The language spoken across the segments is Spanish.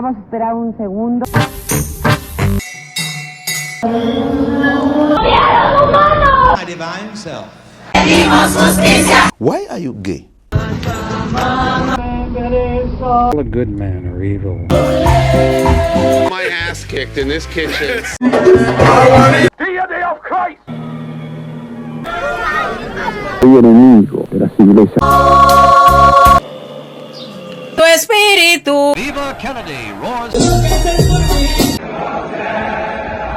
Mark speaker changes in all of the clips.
Speaker 1: Vamos a esperar un segundo.
Speaker 2: My divine self.
Speaker 3: Why are you gay?
Speaker 4: A good man or evil.
Speaker 5: My ass kicked in this kitchen.
Speaker 6: Soy enemigo de la civilización.
Speaker 7: Tu espíritu.
Speaker 2: Viva Kennedy roars.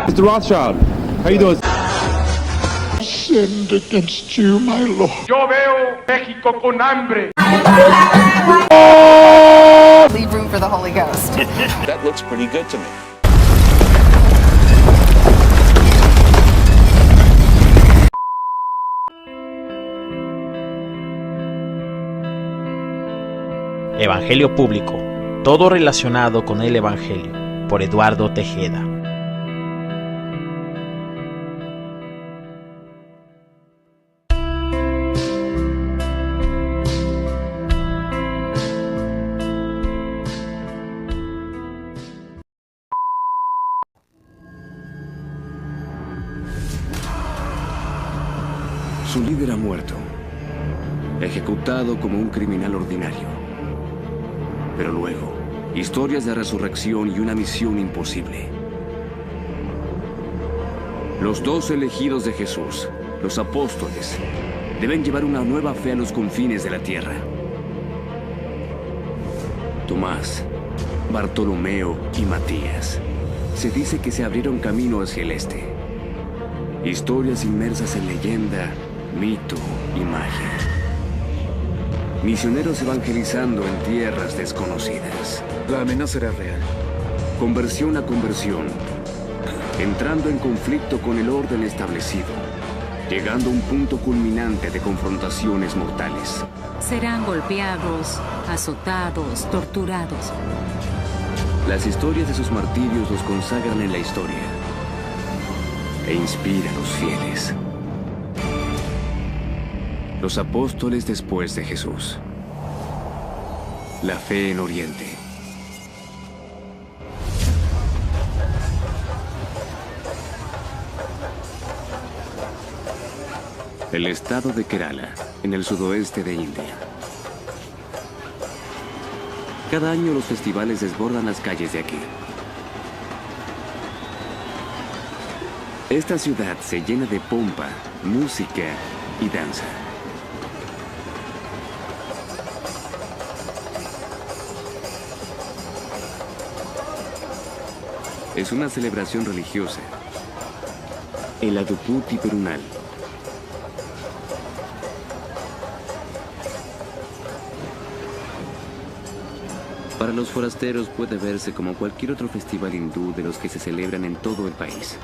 Speaker 8: Mr. Rothschild, how you doing?
Speaker 6: Sinned against you, my Lord.
Speaker 9: Yo veo México con hambre.
Speaker 7: Leave room for the Holy Ghost.
Speaker 5: That looks pretty good to me.
Speaker 10: Evangelio Público, todo relacionado con el Evangelio, por Eduardo Tejeda.
Speaker 11: Su líder ha muerto, ejecutado como un criminal ordinario. Pero luego, historias de resurrección y una misión imposible. Los 12 elegidos de Jesús, los apóstoles, deben llevar una nueva fe a los confines de la tierra. Tomás, Bartolomeo y Matías. Se dice que se abrieron camino hacia el este. Historias inmersas en leyenda, mito y magia. Misioneros evangelizando en tierras desconocidas.
Speaker 4: La amenaza era real.
Speaker 11: Conversión a conversión. Entrando en conflicto con el orden establecido. Llegando a un punto culminante de confrontaciones mortales.
Speaker 12: Serán golpeados, azotados, torturados.
Speaker 11: Las historias de sus martirios los consagran en la historia. E inspiran a los fieles. Los apóstoles después de Jesús. La fe en Oriente. El estado de Kerala, en el sudoeste de India. Cada año los festivales desbordan las calles de aquí. Esta ciudad se llena de pompa, música y danza. Es una celebración religiosa. El Aduputi Perunal. Para los forasteros puede verse como cualquier otro festival hindú de los que se celebran en todo el país.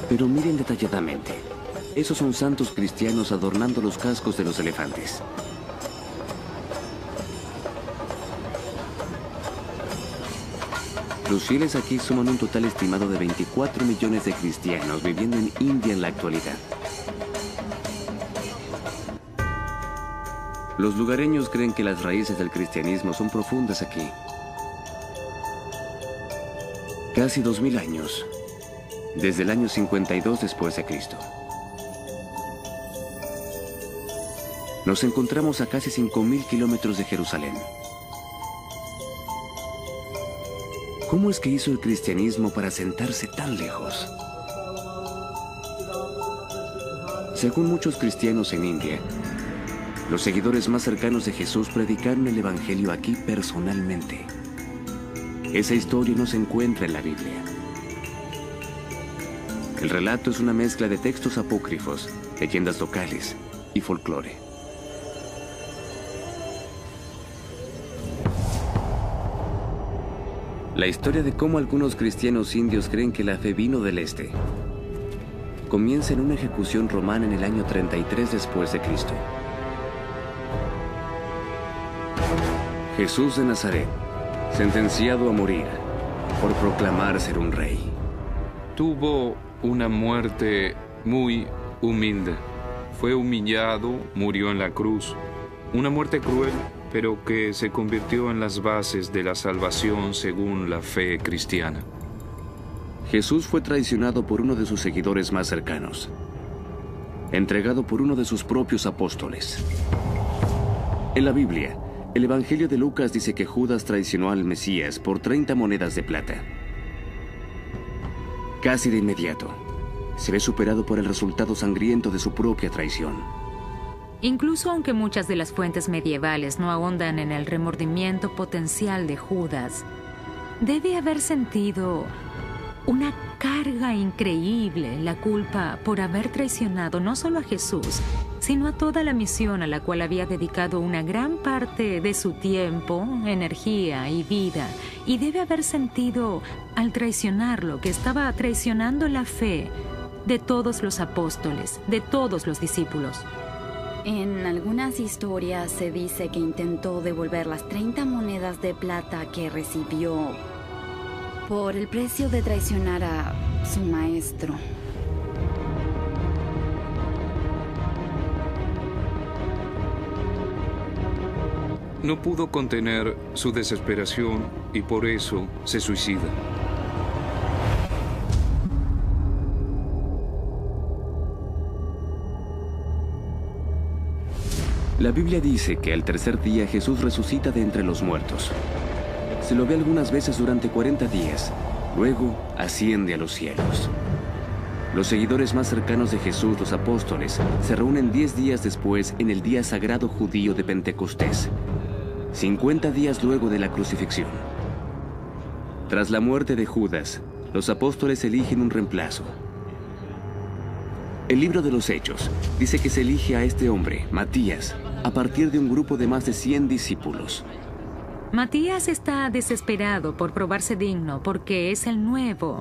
Speaker 11: Pero miren detalladamente. Esos son santos cristianos adornando los cascos de los elefantes. Los fieles aquí suman un total estimado de 24 millones de cristianos viviendo en India en la actualidad. Los lugareños creen que las raíces del cristianismo son profundas aquí. Casi 2000 años, desde el año 52 después de Cristo. Nos encontramos a casi 5000 kilómetros de Jerusalén. ¿Cómo es que hizo el cristianismo para sentarse tan lejos? Según muchos cristianos en India, los seguidores más cercanos de Jesús predicaron el Evangelio aquí personalmente. Esa historia no se encuentra en la Biblia. El relato es una mezcla de textos apócrifos, leyendas locales y folclore. La historia de cómo algunos cristianos indios creen que la fe vino del este comienza en una ejecución romana en el año 33 después de Cristo. Jesús de Nazaret, sentenciado a morir por proclamar ser un rey.
Speaker 13: Tuvo una muerte muy humilde.
Speaker 1: fue humillado, murió en la cruz. Una muerte cruel, pero que se convirtió en las bases de la salvación según la fe cristiana.
Speaker 11: Jesús fue traicionado por uno de sus seguidores más cercanos, entregado por uno de sus propios apóstoles. En la Biblia, el Evangelio de Lucas dice que Judas traicionó al Mesías por 30 monedas de plata. Casi de inmediato, se ve superado por el resultado sangriento de su propia traición.
Speaker 12: Incluso aunque muchas de las fuentes medievales no ahondan en el remordimiento potencial de Judas, debe haber sentido una carga increíble la culpa por haber traicionado no solo a Jesús, sino a toda la misión a la cual había dedicado una gran parte de su tiempo, energía y vida. Y debe haber sentido, al traicionarlo, que estaba traicionando la fe de todos los apóstoles, de todos los discípulos.
Speaker 3: En algunas historias se dice que intentó devolver las 30 monedas de plata que recibió por el precio de traicionar a su maestro.
Speaker 1: No pudo contener su desesperación y por eso se suicida.
Speaker 11: La Biblia dice que al tercer día Jesús resucita de entre los muertos. Se lo ve algunas veces durante 40 días, luego asciende a los cielos. Los seguidores más cercanos de Jesús, los apóstoles, se reúnen 10 días después en el día sagrado judío de Pentecostés, 50 días luego de la crucifixión. Tras la muerte de Judas, los apóstoles eligen un reemplazo. El libro de los Hechos dice que se elige a este hombre, Matías, a partir de un grupo de más de 100 discípulos.
Speaker 12: Matías está desesperado por probarse digno porque es el nuevo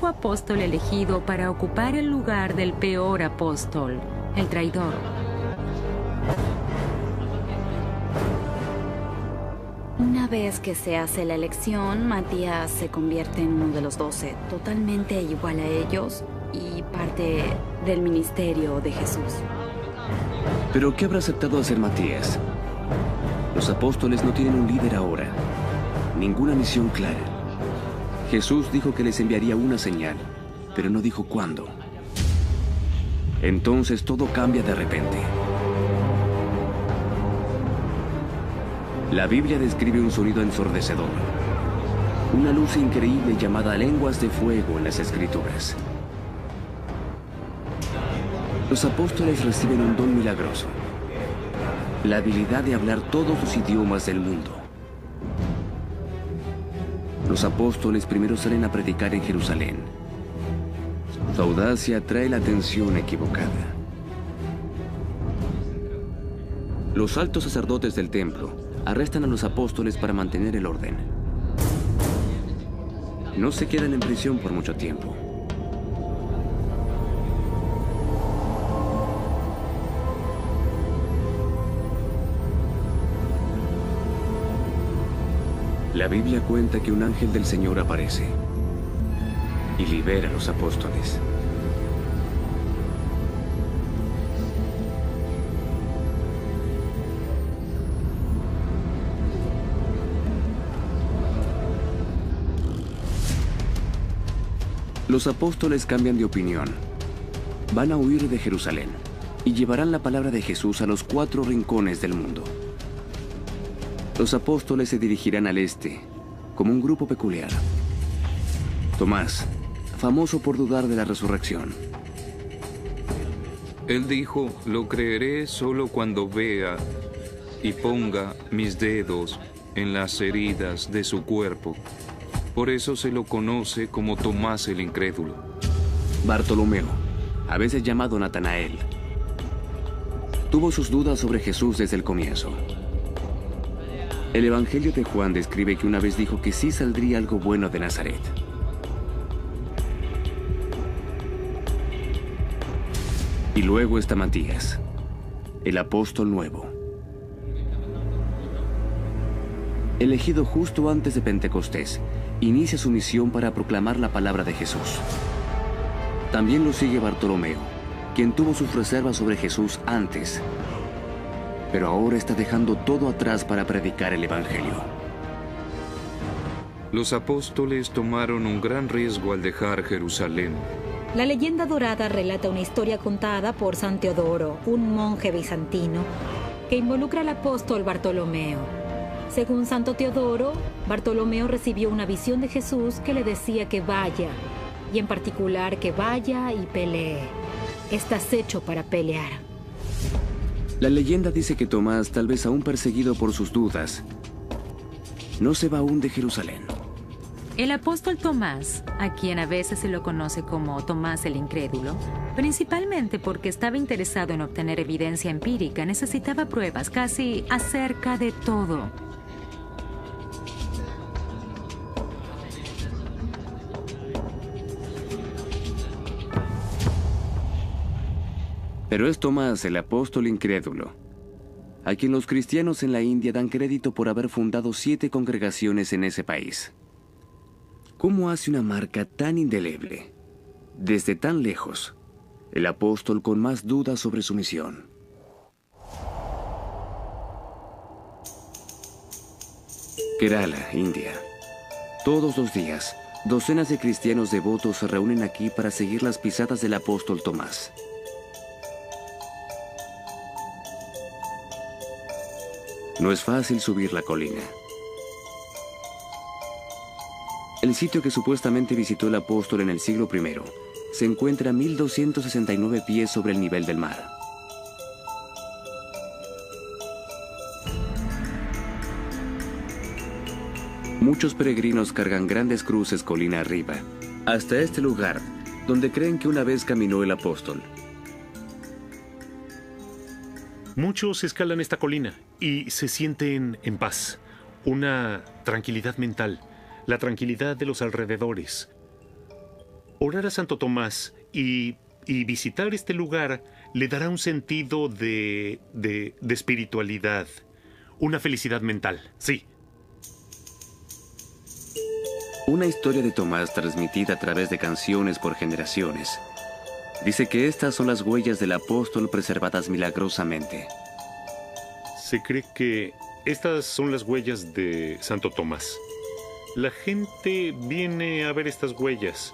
Speaker 12: apóstol elegido para ocupar el lugar del peor apóstol, el traidor.
Speaker 3: Una vez que se hace la elección, Matías se convierte en uno de los 12, totalmente igual a ellos y parte del ministerio de Jesús.
Speaker 11: ¿Pero qué habrá aceptado hacer Matías? Los apóstoles no tienen un líder ahora, ninguna misión clara. Jesús dijo que les enviaría una señal, pero no dijo cuándo. Entonces todo cambia de repente. La Biblia describe un sonido ensordecedor, una luz increíble llamada lenguas de fuego en las Escrituras. Los apóstoles reciben un don milagroso, la habilidad de hablar todos los idiomas del mundo. Los apóstoles primero salen a predicar en Jerusalén. Su audacia atrae la atención equivocada. Los altos sacerdotes del templo arrestan a los apóstoles para mantener el orden. No se quedan en prisión por mucho tiempo. La Biblia cuenta que un ángel del Señor aparece y libera a los apóstoles. Los apóstoles cambian de opinión. Van a huir de Jerusalén y llevarán la palabra de Jesús a los 4 rincones del mundo. Los apóstoles se dirigirán al este, como un grupo peculiar. Tomás, famoso por dudar de la resurrección.
Speaker 1: Él dijo, lo creeré solo cuando vea y ponga mis dedos en las heridas de su cuerpo. Por eso se lo conoce como Tomás el Incrédulo.
Speaker 11: Bartolomeo, a veces llamado Natanael, tuvo sus dudas sobre Jesús desde el comienzo. El Evangelio de Juan describe que una vez dijo que sí saldría algo bueno de Nazaret. Y luego está Matías, el apóstol nuevo. Elegido justo antes de Pentecostés, inicia su misión para proclamar la palabra de Jesús. También lo sigue Bartolomeo, quien tuvo sus reservas sobre Jesús antes, pero ahora está dejando todo atrás para predicar el Evangelio.
Speaker 1: Los apóstoles tomaron un gran riesgo al dejar Jerusalén.
Speaker 13: La leyenda dorada relata una historia contada por San Teodoro, un monje bizantino, que involucra al apóstol Bartolomeo. Según Santo Teodoro, Bartolomeo recibió una visión de Jesús que le decía que vaya, y en particular que vaya y pelee. Estás hecho para pelear.
Speaker 11: La leyenda dice que Tomás, tal vez aún perseguido por sus dudas, no se va aún de Jerusalén.
Speaker 12: El apóstol Tomás, a quien a veces se lo conoce como Tomás el Incrédulo, principalmente porque estaba interesado en obtener evidencia empírica, necesitaba pruebas casi acerca de todo.
Speaker 11: Pero es Tomás, el apóstol incrédulo, a quien los cristianos en la India dan crédito por haber fundado 7 congregaciones en ese país. ¿Cómo hace una marca tan indeleble, desde tan lejos, el apóstol con más dudas sobre su misión? Kerala, India. Todos los días, docenas de cristianos devotos se reúnen aquí para seguir las pisadas del apóstol Tomás. No es fácil subir la colina. El sitio que supuestamente visitó el apóstol en el siglo I se encuentra a 1269 pies sobre el nivel del mar. Muchos peregrinos cargan grandes cruces colina arriba, hasta este lugar, donde creen que una vez caminó el apóstol.
Speaker 14: Muchos escalan esta colina y se sienten en paz, una tranquilidad mental, la tranquilidad de los alrededores. Orar a Santo Tomás y visitar este lugar le dará un sentido de espiritualidad, una felicidad mental, sí.
Speaker 11: Una historia de Tomás transmitida a través de canciones por generaciones dice que estas son las huellas del apóstol preservadas milagrosamente.
Speaker 14: Se cree que estas son las huellas de Santo Tomás. La gente viene a ver estas huellas.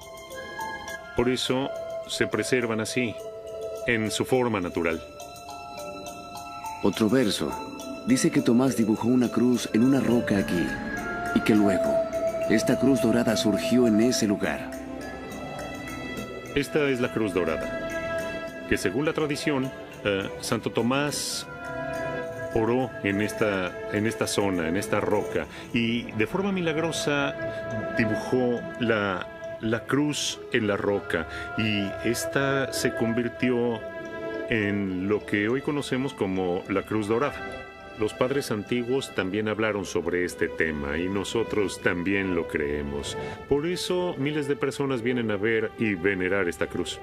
Speaker 14: Por eso se preservan así, en su forma natural.
Speaker 11: Otro verso dice que Tomás dibujó una cruz en una roca aquí y que luego esta cruz dorada surgió en ese lugar.
Speaker 14: Esta es la cruz dorada, que según la tradición, Santo Tomás oró en esta zona, en esta roca, y de forma milagrosa dibujó la cruz en la roca, y esta se convirtió en lo que hoy conocemos como la cruz dorada. Los padres antiguos también hablaron sobre este tema y nosotros también lo creemos. Por eso miles de personas vienen a ver y venerar esta cruz.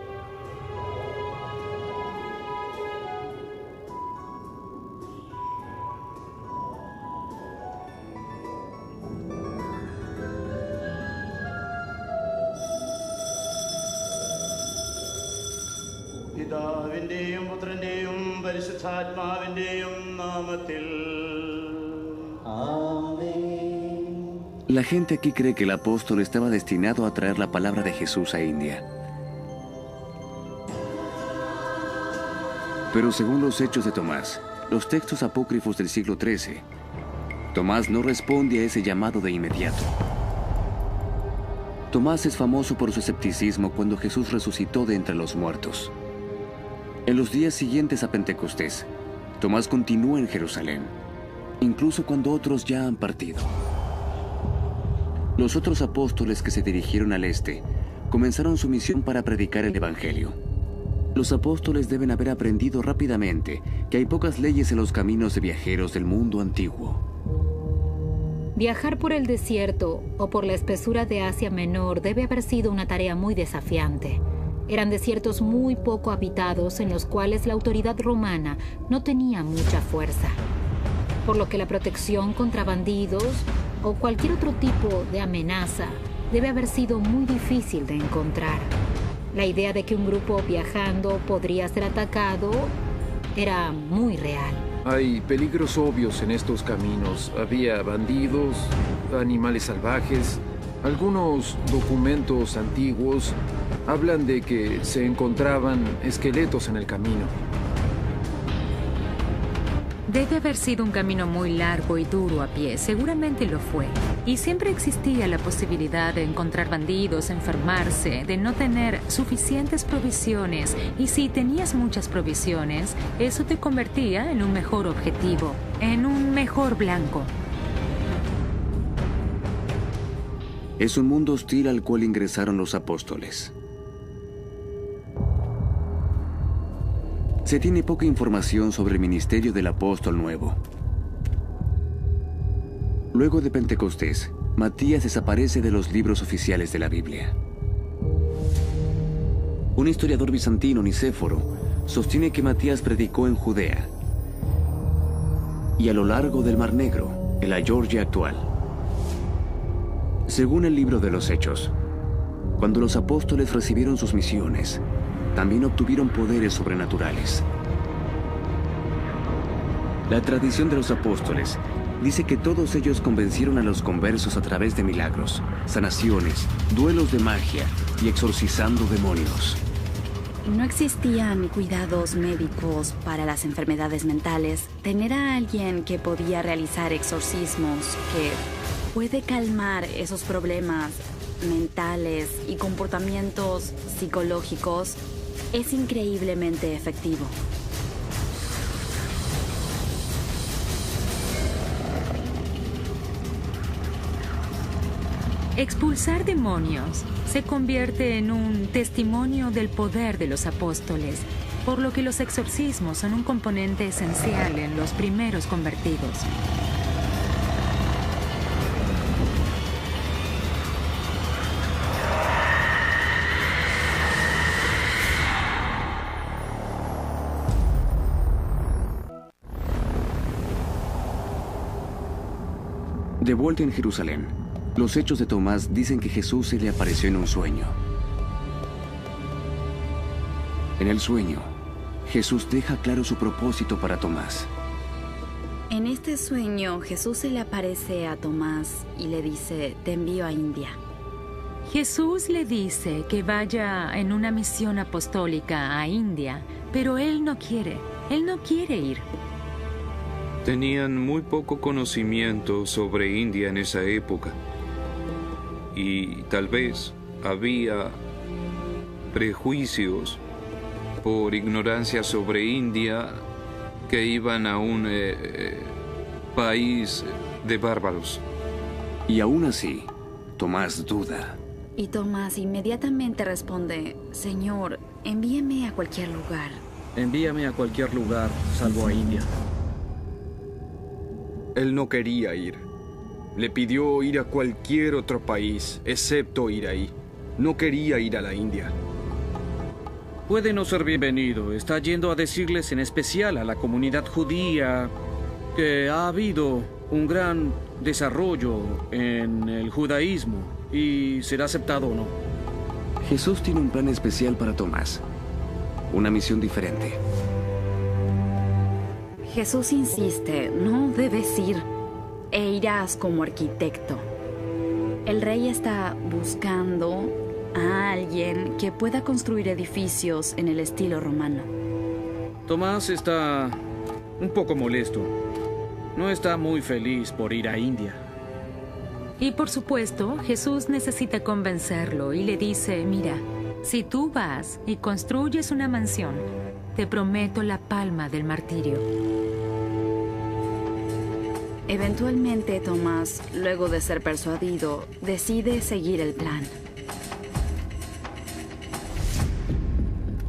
Speaker 15: പിതാവിന്റെയും പുത്രന്റെയും പരിശുദ്ധാത്മാവിന്റെയും നാമത്തിൽ
Speaker 11: La gente aquí cree que el apóstol estaba destinado a traer la palabra de Jesús a India. Pero según los Hechos de Tomás, los textos apócrifos del siglo XIII, Tomás no responde a ese llamado de inmediato. Tomás es famoso por su escepticismo cuando Jesús resucitó de entre los muertos. En los días siguientes a Pentecostés, Tomás continúa en Jerusalén, incluso cuando otros ya han partido. Los otros apóstoles que se dirigieron al este comenzaron su misión para predicar el Evangelio. Los apóstoles deben haber aprendido rápidamente que hay pocas leyes en los caminos de viajeros del mundo antiguo.
Speaker 13: Viajar por el desierto o por la espesura de Asia Menor debe haber sido una tarea muy desafiante. Eran desiertos muy poco habitados en los cuales la autoridad romana no tenía mucha fuerza, por lo que la protección contra bandidos o cualquier otro tipo de amenaza debe haber sido muy difícil de encontrar. La idea de que un grupo viajando podría ser atacado era muy real.
Speaker 4: Hay peligros obvios en estos caminos. Había bandidos, animales salvajes. Algunos documentos antiguos hablan de que se encontraban esqueletos en el camino.
Speaker 12: Debe haber sido un camino muy largo y duro a pie, seguramente lo fue. Y siempre existía la posibilidad de encontrar bandidos, enfermarse, de no tener suficientes provisiones. Y si tenías muchas provisiones, eso te convertía en un mejor objetivo, en un mejor blanco.
Speaker 11: Es un mundo hostil al cual ingresaron los apóstoles. Se tiene poca información sobre el ministerio del apóstol nuevo. Luego de Pentecostés, Matías desaparece de los libros oficiales de la Biblia. Un historiador bizantino, Nicéforo, sostiene que Matías predicó en Judea y a lo largo del Mar Negro, en la Georgia actual. Según el libro de los Hechos, cuando los apóstoles recibieron sus misiones, también obtuvieron poderes sobrenaturales. La tradición de los apóstoles dice que todos ellos convencieron a los conversos a través de milagros, sanaciones, duelos de magia y exorcizando demonios.
Speaker 3: No existían cuidados médicos para las enfermedades mentales. Tener a alguien que podía realizar exorcismos, que puede calmar esos problemas mentales y comportamientos psicológicos, es increíblemente efectivo.
Speaker 12: Expulsar demonios se convierte en un testimonio del poder de los apóstoles, por lo que los exorcismos son un componente esencial en los primeros convertidos.
Speaker 11: De vuelta en Jerusalén, los Hechos de Tomás dicen que Jesús se le apareció en un sueño. En el sueño, Jesús deja claro su propósito para Tomás.
Speaker 3: En este sueño, Jesús se le aparece a Tomás y le dice: te envío a India.
Speaker 12: Jesús le dice que vaya en una misión apostólica a India, pero él no quiere ir.
Speaker 1: Tenían muy poco conocimiento sobre India en esa época. Y tal vez había prejuicios por ignorancia sobre India, que iban a un país de bárbaros.
Speaker 11: Y aún así, Tomás duda.
Speaker 3: Y Tomás inmediatamente responde: Señor, envíame a cualquier lugar.
Speaker 4: Envíame a cualquier lugar, salvo a India.
Speaker 16: Él no quería ir. Le pidió ir a cualquier otro país, excepto ir ahí. No quería ir a la India.
Speaker 4: Puede no ser bienvenido. Está yendo a decirles, en especial a la comunidad judía, que ha habido un gran desarrollo en el judaísmo y será aceptado o no.
Speaker 11: Jesús tiene un plan especial para Tomás. Una misión diferente.
Speaker 3: Jesús insiste: no debes ir, e irás como arquitecto. El rey está buscando a alguien que pueda construir edificios en el estilo romano.
Speaker 4: Tomás está un poco molesto. No está muy feliz por ir a India.
Speaker 12: Y por supuesto, Jesús necesita convencerlo y le dice: mira, si tú vas y construyes una mansión, te prometo la palma del martirio.
Speaker 3: Eventualmente, Tomás, luego de ser persuadido, decide seguir el plan.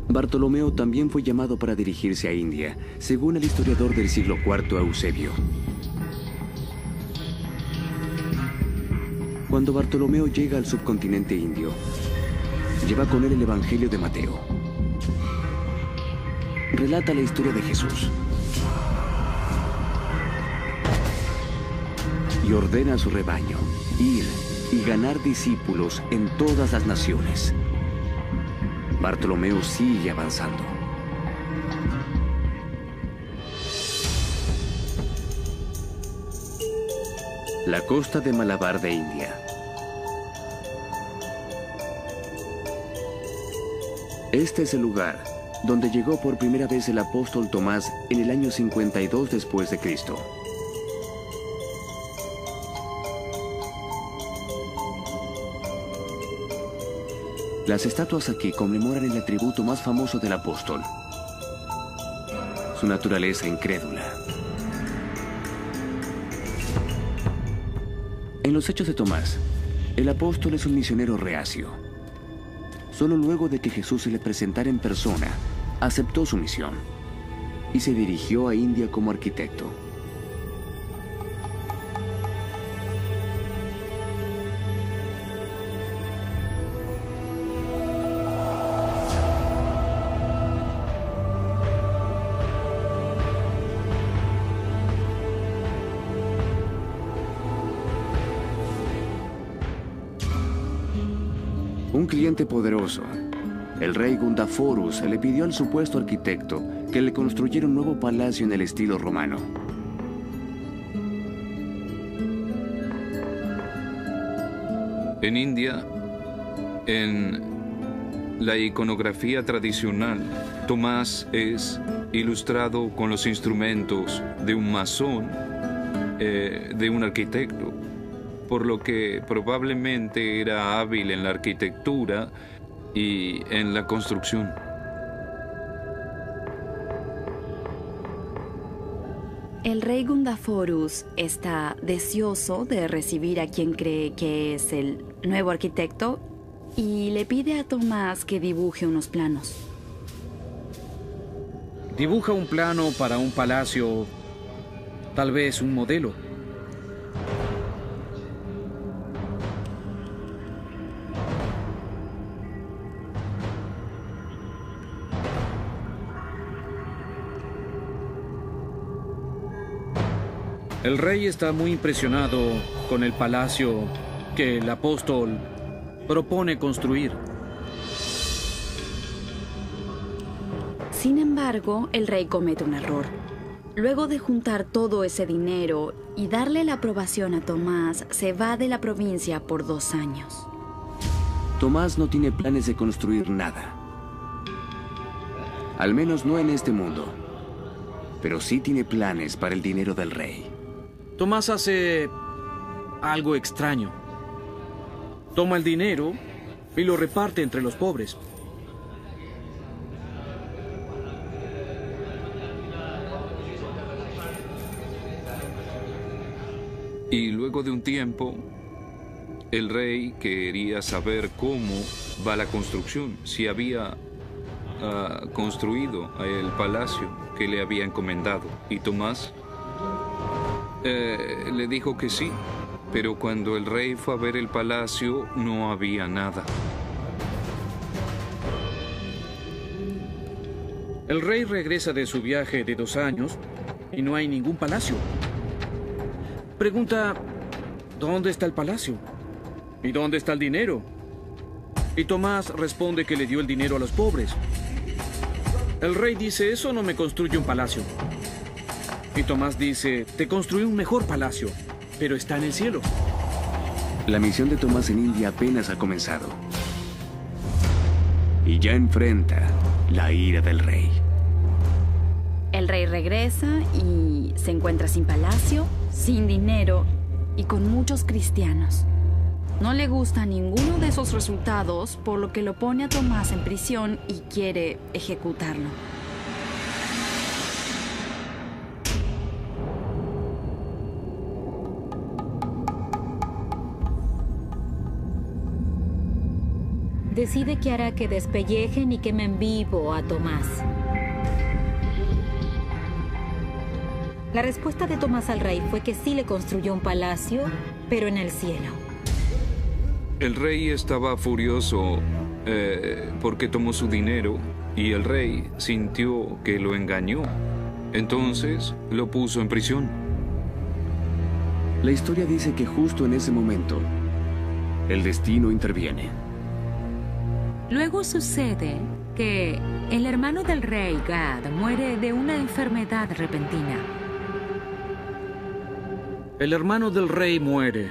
Speaker 11: Bartolomeo también fue llamado para dirigirse a India, según el historiador del siglo IV Eusebio. Cuando Bartolomeo llega al subcontinente indio, lleva con él el Evangelio de Mateo. Relata la historia de Jesús y ordena a su rebaño ir y ganar discípulos en todas las naciones. Bartolomeo sigue avanzando. La costa de Malabar de India. Este es el lugar donde llegó por primera vez el apóstol Tomás en el año 52 después de Cristo. Las estatuas aquí conmemoran el atributo más famoso del apóstol: su naturaleza incrédula. En los Hechos de Tomás, el apóstol es un misionero reacio. Solo luego de que Jesús se le presentara en persona, aceptó su misión y se dirigió a India como arquitecto. Un cliente poderoso, el rey Gundaforus, le pidió al supuesto arquitecto que le construyera un nuevo palacio en el estilo romano.
Speaker 1: En India, en la iconografía tradicional, Tomás es ilustrado con los instrumentos de un masón, de un arquitecto, por lo que probablemente era hábil en la arquitectura y en la construcción.
Speaker 3: El rey Gundaforus está deseoso de recibir a quien cree que es el nuevo arquitecto y le pide a Tomás que dibuje unos planos.
Speaker 4: Dibuja un plano para un palacio, tal vez un modelo. El rey está muy impresionado con el palacio que el apóstol propone construir.
Speaker 3: Sin embargo, el rey comete un error. Luego de juntar todo ese dinero y darle la aprobación a Tomás, se va de la provincia por 2 años.
Speaker 11: Tomás no tiene planes de construir nada. Al menos no en este mundo. Pero sí tiene planes para el dinero del rey.
Speaker 4: Tomás hace algo extraño. Toma el dinero y lo reparte entre los pobres.
Speaker 1: Y luego de un tiempo, el rey quería saber cómo va la construcción, si había construido el palacio que le había encomendado. Y Tomás le dijo que sí, pero cuando el rey fue a ver el palacio no había nada.
Speaker 4: El rey regresa de su viaje de 2 años y no hay ningún palacio. Pregunta, ¿dónde está el palacio? ¿Y dónde está el dinero? Y Tomás responde que le dio el dinero a los pobres. El rey dice, eso no me construye un palacio. Y Tomás dice, te construí un mejor palacio, pero está en el cielo.
Speaker 11: La misión de Tomás en India apenas ha comenzado. Y ya enfrenta la ira del rey.
Speaker 3: El rey regresa y se encuentra sin palacio, sin dinero y con muchos cristianos. No le gusta ninguno de esos resultados, por lo que lo pone a Tomás en prisión y quiere ejecutarlo.
Speaker 13: Decide que hará que despellejen y quemen vivo a Tomás. La respuesta de Tomás al rey fue que sí le construyó un palacio, pero en el cielo.
Speaker 1: El rey estaba furioso porque tomó su dinero y el rey sintió que lo engañó. Entonces lo puso en prisión.
Speaker 11: La historia dice que justo en ese momento, el destino interviene.
Speaker 12: Luego sucede que el hermano del rey, Gad, muere de una enfermedad repentina.
Speaker 4: El hermano del rey muere.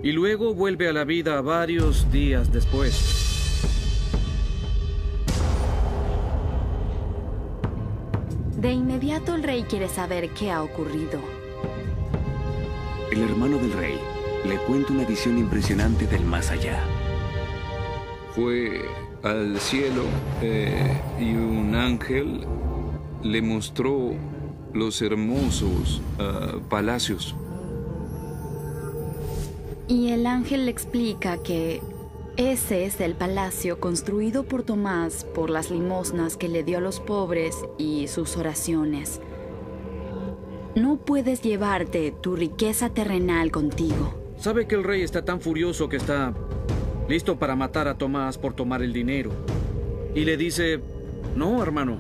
Speaker 4: Y luego vuelve a la vida varios días después.
Speaker 3: De inmediato el rey quiere saber qué ha ocurrido.
Speaker 11: El hermano del rey le cuenta una visión impresionante del más allá.
Speaker 1: Fue al cielo y un ángel le mostró los hermosos palacios.
Speaker 3: Y el ángel le explica que ese es el palacio construido por Tomás por las limosnas que le dio a los pobres y sus oraciones. No puedes llevarte tu riqueza terrenal contigo.
Speaker 4: Sabe que el rey está tan furioso que está listo para matar a Tomás por tomar el dinero. Y le dice, no, hermano.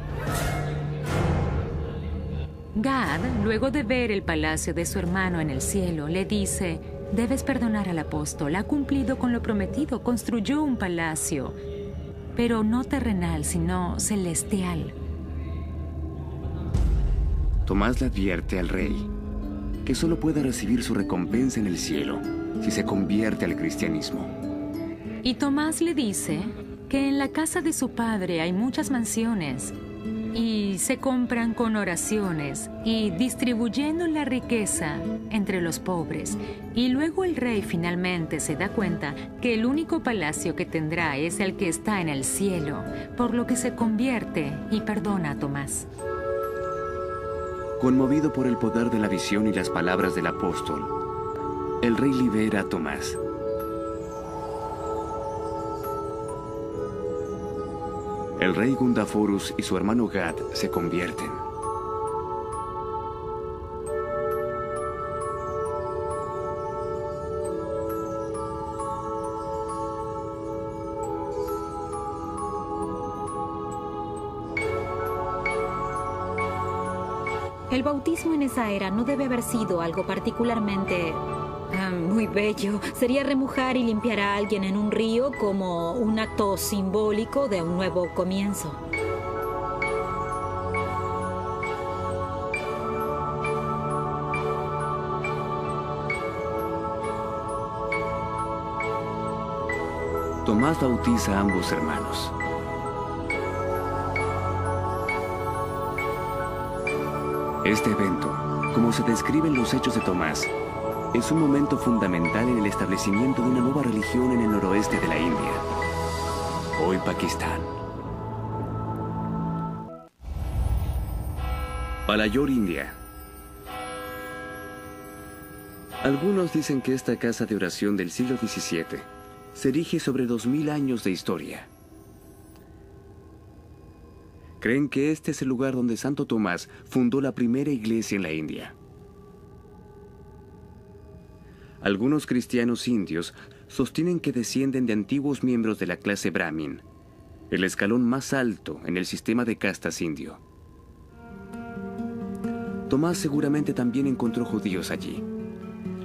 Speaker 12: Gad, luego de ver el palacio de su hermano en el cielo, le dice, debes perdonar al apóstol, ha cumplido con lo prometido, construyó un palacio, pero no terrenal, sino celestial.
Speaker 11: Tomás le advierte al rey que solo puede recibir su recompensa en el cielo si se convierte al cristianismo.
Speaker 12: Y Tomás le dice que en la casa de su padre hay muchas mansiones y se compran con oraciones y distribuyendo la riqueza entre los pobres. Y luego el rey finalmente se da cuenta que el único palacio que tendrá es el que está en el cielo, por lo que se convierte y perdona a Tomás.
Speaker 11: Conmovido por el poder de la visión y las palabras del apóstol, el rey libera a Tomás. El rey Gundaforus y su hermano Gad se convierten.
Speaker 13: El bautismo en esa era no debe haber sido algo particularmente muy bello. Sería remojar y limpiar a alguien en un río como un acto simbólico de un nuevo comienzo.
Speaker 11: Tomás bautiza a ambos hermanos. Este evento, como se describe en los Hechos de Tomás, es un momento fundamental en el establecimiento de una nueva religión en el noroeste de la India, hoy Pakistán. Palayor, India. Algunos dicen que esta casa de oración del siglo XVII se erige sobre 2000 años de historia. Creen que este es el lugar donde Santo Tomás fundó la primera iglesia en la India. Algunos cristianos indios sostienen que descienden de antiguos miembros de la clase Brahmin, el escalón más alto en el sistema de castas indio. Tomás seguramente también encontró judíos allí.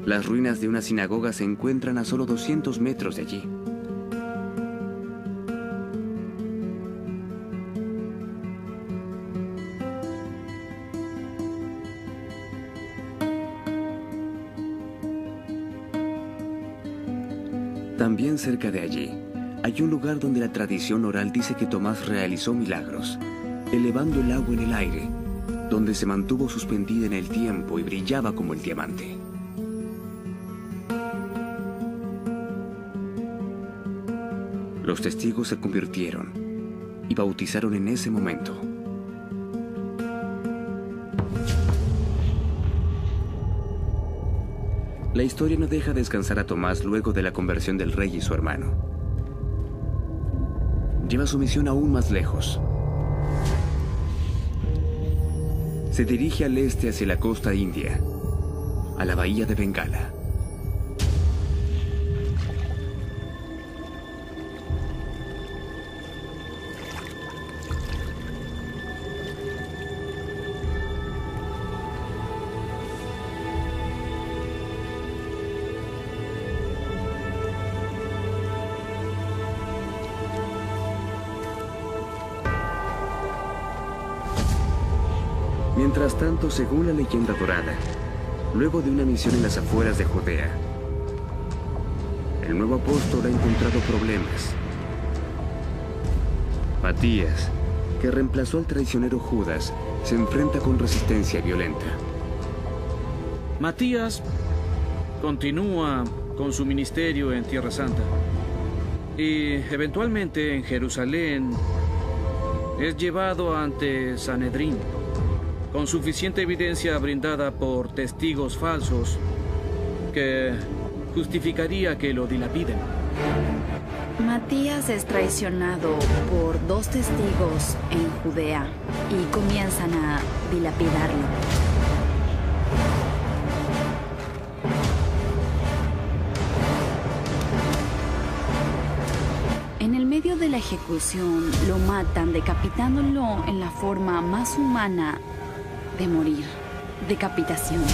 Speaker 11: Las ruinas de una sinagoga se encuentran a solo 200 metros de allí. También cerca de allí, hay un lugar donde la tradición oral dice que Tomás realizó milagros, elevando el agua en el aire, donde se mantuvo suspendida en el tiempo y brillaba como el diamante. Los testigos se convirtieron y bautizaron en ese momento. La historia no deja descansar a Tomás luego de la conversión del rey y su hermano. Lleva su misión aún más lejos. Se dirige al este hacia la costa india, a la bahía de Bengala. Mientras tanto, según la leyenda dorada, luego de una misión en las afueras de Judea, el nuevo apóstol ha encontrado problemas. Matías, que reemplazó al traicionero Judas, se enfrenta con resistencia violenta.
Speaker 4: Matías continúa con su ministerio en Tierra Santa y eventualmente en Jerusalén es llevado ante Sanedrín con suficiente evidencia brindada por testigos falsos que justificaría que lo dilapiden.
Speaker 3: Matías es traicionado por 2 testigos en Judea y comienzan a dilapidarlo. En el medio de la ejecución lo matan decapitándolo en la forma más humana de morir, decapitación.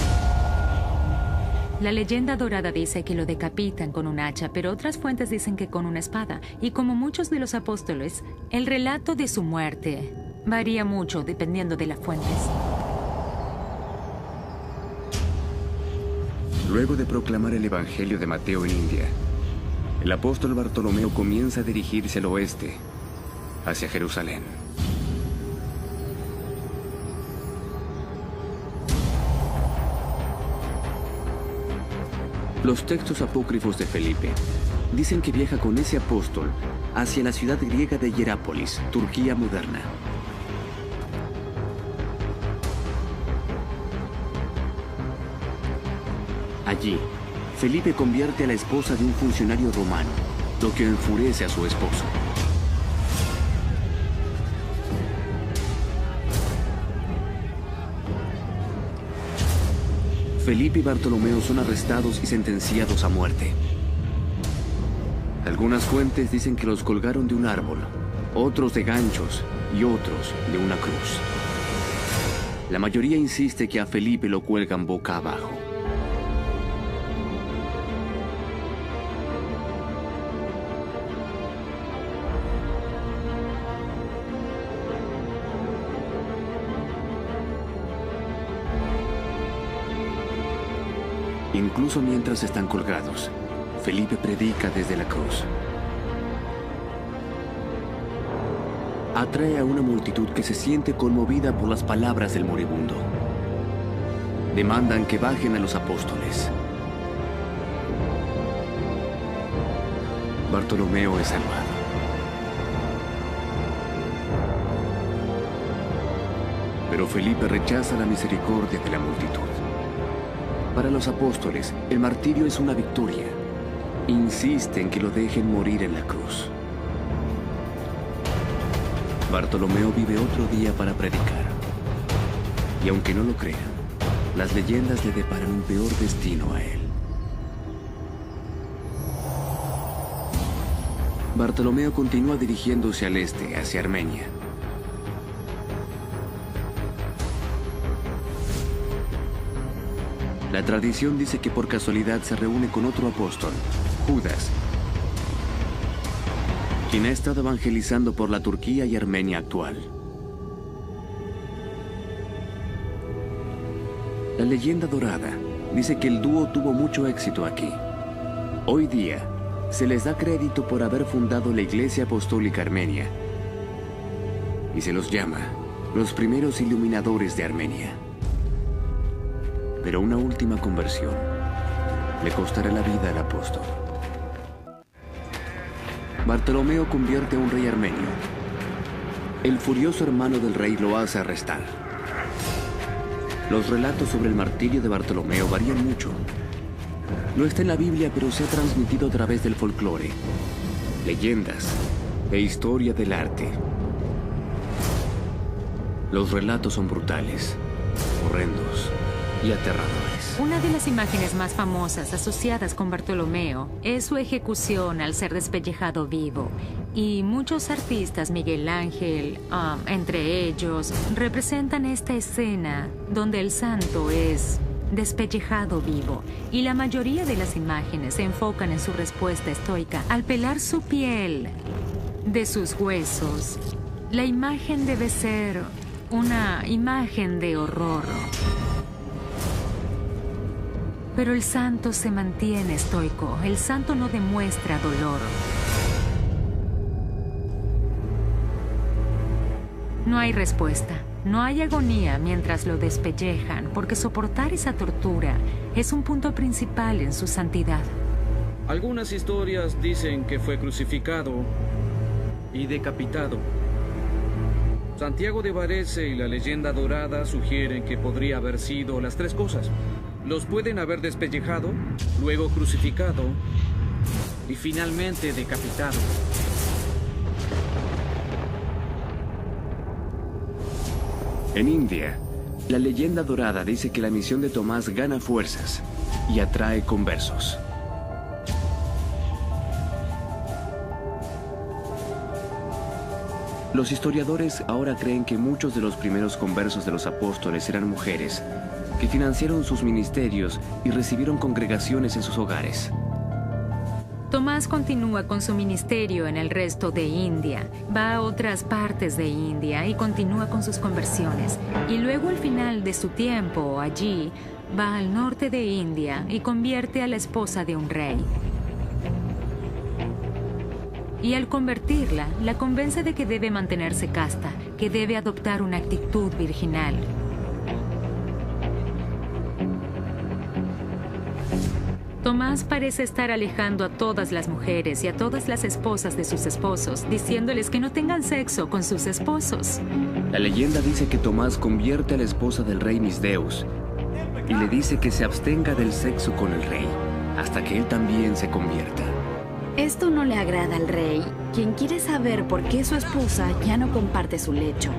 Speaker 12: La leyenda dorada dice que lo decapitan con un hacha, pero otras fuentes dicen que con una espada. Y como muchos de los apóstoles, el relato de su muerte varía mucho dependiendo de las fuentes.
Speaker 11: Luego de proclamar el Evangelio de Mateo en India, el apóstol Bartolomeo comienza a dirigirse al oeste, hacia Jerusalén. Los textos apócrifos de Felipe dicen que viaja con ese apóstol hacia la ciudad griega de Hierápolis, Turquía moderna. Allí, Felipe convierte a la esposa de un funcionario romano, lo que enfurece a su esposo. Felipe y Bartolomeo son arrestados y sentenciados a muerte. Algunas fuentes dicen que los colgaron de un árbol, otros de ganchos y otros de una cruz. La mayoría insiste que a Felipe lo cuelgan boca abajo. Incluso mientras están colgados, Felipe predica desde la cruz. Atrae a una multitud que se siente conmovida por las palabras del moribundo. Demandan que bajen a los apóstoles. Bartolomeo es salvado. Pero Felipe rechaza la misericordia de la multitud. Para los apóstoles, el martirio es una victoria. Insisten que lo dejen morir en la cruz. Bartolomeo vive otro día para predicar. Y aunque no lo crean, las leyendas le deparan un peor destino a él. Bartolomeo continúa dirigiéndose al este, hacia Armenia. La tradición dice que por casualidad se reúne con otro apóstol, Judas, quien ha estado evangelizando por la Turquía y Armenia actual. La leyenda dorada dice que el dúo tuvo mucho éxito aquí. Hoy día, se les da crédito por haber fundado la Iglesia Apostólica Armenia y se los llama los primeros iluminadores de Armenia. Pero una última conversión le costará la vida al apóstol. Bartolomeo convierte a un rey armenio. El furioso hermano del rey lo hace arrestar. Los relatos sobre el martirio de Bartolomeo varían mucho. No está en la Biblia, pero se ha transmitido a través del folclore, leyendas e historia del arte. Los relatos son brutales, horrendos y aterradores.
Speaker 12: Una de las imágenes más famosas asociadas con Bartolomeo es su ejecución al ser despellejado vivo. Y muchos artistas, Miguel Ángel, entre ellos, representan esta escena donde el santo es despellejado vivo. Y la mayoría de las imágenes se enfocan en su respuesta estoica al pelar su piel de sus huesos. La imagen debe ser una imagen de horror. Pero el santo se mantiene estoico. El santo no demuestra dolor. No hay respuesta. No hay agonía mientras lo despellejan, porque soportar esa tortura es un punto principal en su santidad.
Speaker 4: Algunas historias dicen que fue crucificado y decapitado. Santiago de Varese y la leyenda dorada sugieren que podría haber sido las tres cosas. Los pueden haber despellejado, luego crucificado y finalmente decapitado.
Speaker 11: En India, la leyenda dorada dice que la misión de Tomás gana fuerzas y atrae conversos. Los historiadores ahora creen que muchos de los primeros conversos de los apóstoles eran mujeres que financiaron sus ministerios y recibieron congregaciones en sus hogares.
Speaker 12: Tomás continúa con su ministerio en el resto de India, va a otras partes de India y continúa con sus conversiones. Y luego al final de su tiempo allí, va al norte de India y convierte a la esposa de un rey. Y al convertirla, la convence de que debe mantenerse casta, que debe adoptar una actitud virginal. Tomás parece estar alejando a todas las mujeres y a todas las esposas de sus esposos, diciéndoles que no tengan sexo con sus esposos.
Speaker 11: La leyenda dice que Tomás convierte a la esposa del rey Misdeus y le dice que se abstenga del sexo con el rey, hasta que él también se convierta.
Speaker 3: Esto no le agrada al rey, quien quiere saber por qué su esposa ya no comparte su lecho.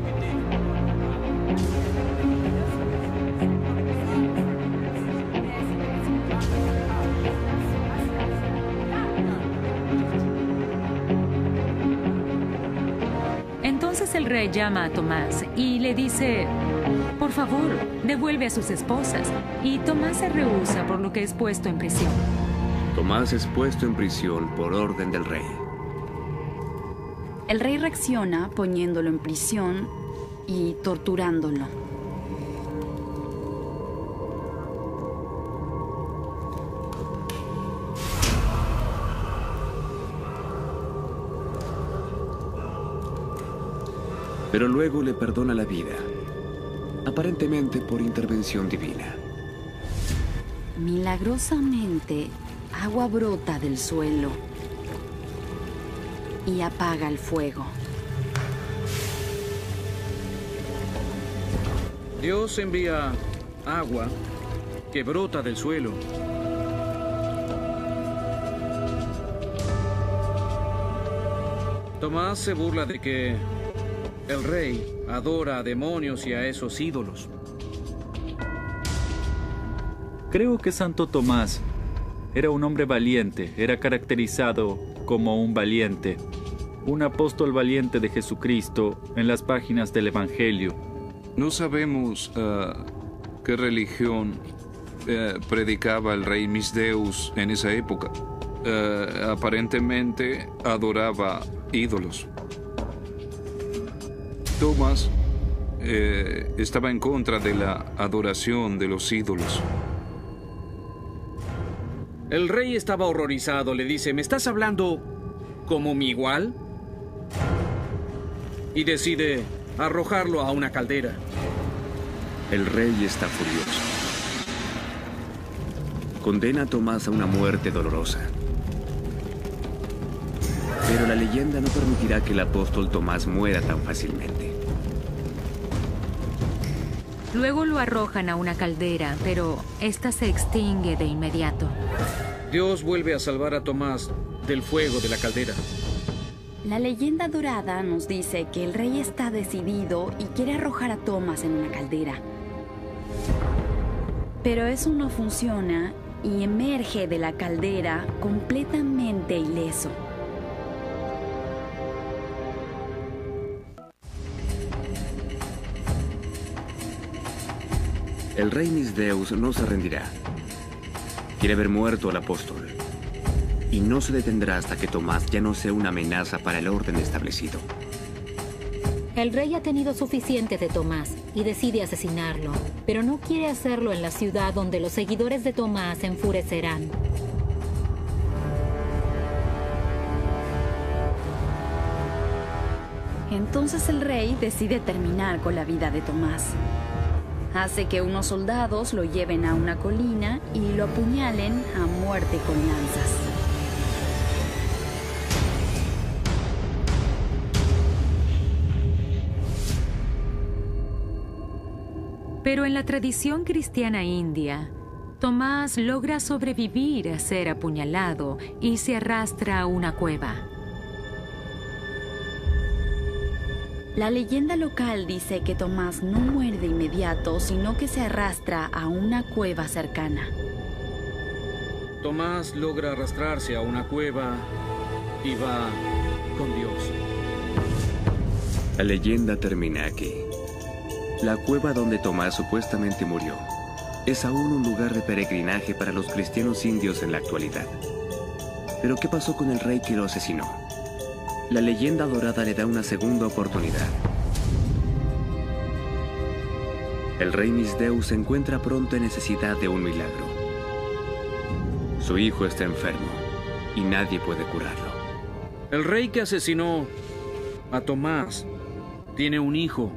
Speaker 12: Entonces el rey llama a Tomás y le dice, por favor, devuelve a sus esposas. Y Tomás se rehúsa, por lo que es puesto en prisión.
Speaker 11: Tomás es puesto en prisión por orden del rey.
Speaker 3: El rey reacciona poniéndolo en prisión y torturándolo.
Speaker 11: Pero luego le perdona la vida, aparentemente por intervención divina.
Speaker 3: Milagrosamente, agua brota del suelo y apaga el fuego.
Speaker 4: Dios envía agua que brota del suelo. Tomás se burla de que el rey adora a demonios y a esos ídolos.
Speaker 17: Creo que Santo Tomás era un hombre valiente, era caracterizado como un valiente, un apóstol valiente de Jesucristo en las páginas del Evangelio.
Speaker 1: No sabemos qué religión predicaba el rey Misdeus en esa época. Aparentemente adoraba ídolos. Tomás estaba en contra de la adoración de los ídolos.
Speaker 4: El rey estaba horrorizado, le dice, ¿me estás hablando como mi igual? Y decide arrojarlo a una caldera.
Speaker 11: El rey está furioso. Condena a Tomás a una muerte dolorosa. Pero la leyenda no permitirá que el apóstol Tomás muera tan fácilmente.
Speaker 12: Luego lo arrojan a una caldera, pero esta se extingue de inmediato.
Speaker 4: Dios vuelve a salvar a Tomás del fuego de la caldera.
Speaker 3: La leyenda dorada nos dice que el rey está decidido y quiere arrojar a Tomás en una caldera. Pero eso no funciona y emerge de la caldera completamente ileso.
Speaker 11: El rey Misdeus no se rendirá. Quiere ver muerto al apóstol. Y no se detendrá hasta que Tomás ya no sea una amenaza para el orden establecido.
Speaker 13: El rey ha tenido suficiente de Tomás y decide asesinarlo, pero no quiere hacerlo en la ciudad donde los seguidores de Tomás se enfurecerán.
Speaker 3: Entonces el rey decide terminar con la vida de Tomás. Hace que unos soldados lo lleven a una colina y lo apuñalen a muerte con lanzas.
Speaker 12: Pero en la tradición cristiana india, Tomás logra sobrevivir a ser apuñalado y se arrastra a una cueva.
Speaker 3: La leyenda local dice que Tomás no muere de inmediato, sino que se arrastra a una cueva cercana.
Speaker 4: Tomás logra arrastrarse a una cueva y va con Dios.
Speaker 11: La leyenda termina aquí. La cueva donde Tomás supuestamente murió es aún un lugar de peregrinaje para los cristianos indios en la actualidad. Pero ¿qué pasó con el rey que lo asesinó? La leyenda dorada le da una segunda oportunidad. El rey Misdeus se encuentra pronto en necesidad de un milagro. Su hijo está enfermo y nadie puede curarlo.
Speaker 4: El rey que asesinó a Tomás tiene un hijo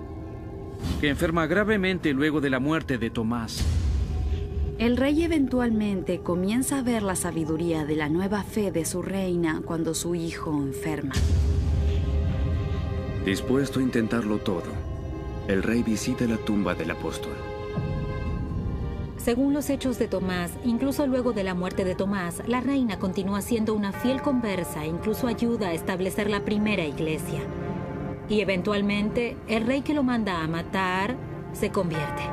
Speaker 4: que enferma gravemente luego de la muerte de Tomás.
Speaker 3: El rey eventualmente comienza a ver la sabiduría de la nueva fe de su reina cuando su hijo enferma.
Speaker 11: Dispuesto a intentarlo todo, el rey visita la tumba del apóstol.
Speaker 13: Según los hechos de Tomás, incluso luego de la muerte de Tomás, la reina continúa siendo una fiel conversa e incluso ayuda a establecer la primera iglesia. Y eventualmente, el rey que lo manda a matar se convierte.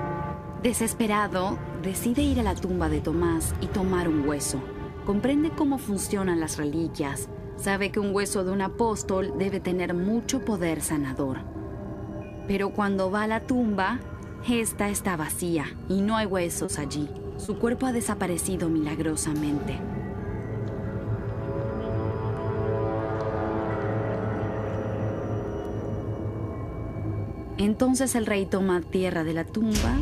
Speaker 3: Desesperado, decide ir a la tumba de Tomás y tomar un hueso. Comprende cómo funcionan las reliquias. Sabe que un hueso de un apóstol debe tener mucho poder sanador. Pero cuando va a la tumba, esta está vacía y no hay huesos allí. Su cuerpo ha desaparecido milagrosamente. Entonces el rey toma tierra de la tumba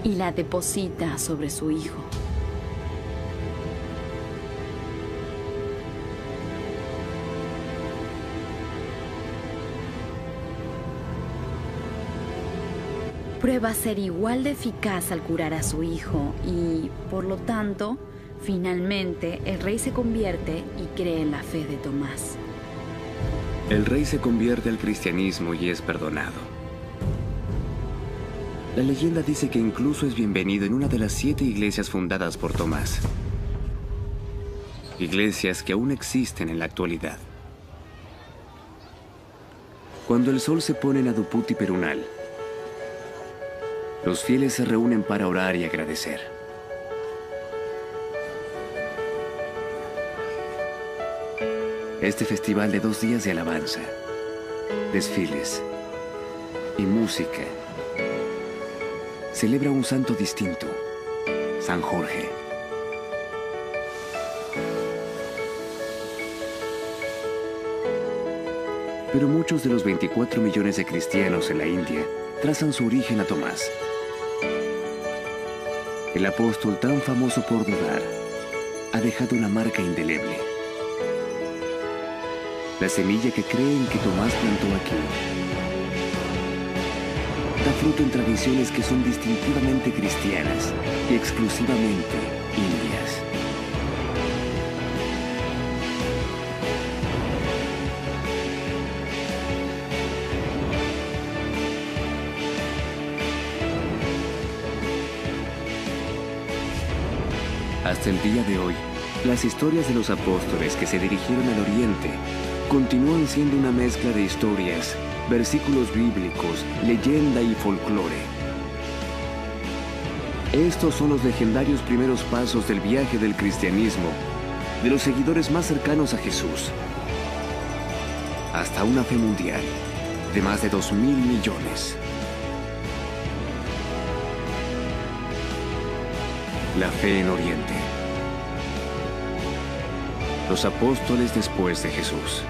Speaker 3: y la deposita sobre su hijo. Prueba ser igual de eficaz al curar a su hijo y, por lo tanto, finalmente el rey se convierte y cree en la fe de Tomás.
Speaker 11: El rey se convierte al cristianismo y es perdonado. La leyenda dice que incluso es bienvenido en una de las 7 iglesias fundadas por Tomás. Iglesias que aún existen en la actualidad. Cuando el sol se pone en Aduputi Perunal, los fieles se reúnen para orar y agradecer. Este festival de 2 días de alabanza, desfiles y música celebra un santo distinto, San Jorge. Pero muchos de los 24 millones de cristianos en la India trazan su origen a Tomás. El apóstol, tan famoso por dudar, ha dejado una marca indeleble. La semilla que creen que Tomás plantó aquí da fruto en tradiciones que son distintivamente cristianas y exclusivamente indias. Hasta el día de hoy, las historias de los apóstoles que se dirigieron al Oriente continúan siendo una mezcla de historias, versículos bíblicos, leyenda y folclore. Estos son los legendarios primeros pasos del viaje del cristianismo, de los seguidores más cercanos a Jesús. hasta una fe mundial de más de 2.000 millones. La fe en Oriente. Los apóstoles después de Jesús.